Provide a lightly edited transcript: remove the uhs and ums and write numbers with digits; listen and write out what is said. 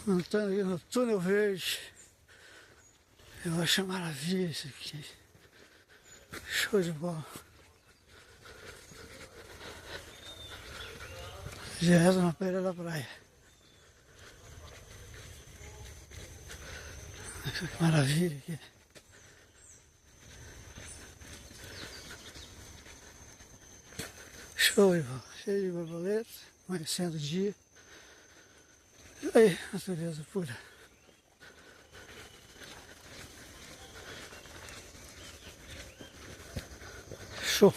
Andando aqui no túnel verde. Eu acho maravilha isso aqui. Show de bola. Direto na beira da praia. Que maravilha aqui. Show de bola. Cheio de borboleta. Amanhecendo o dia. E aí, natureza pura. Show.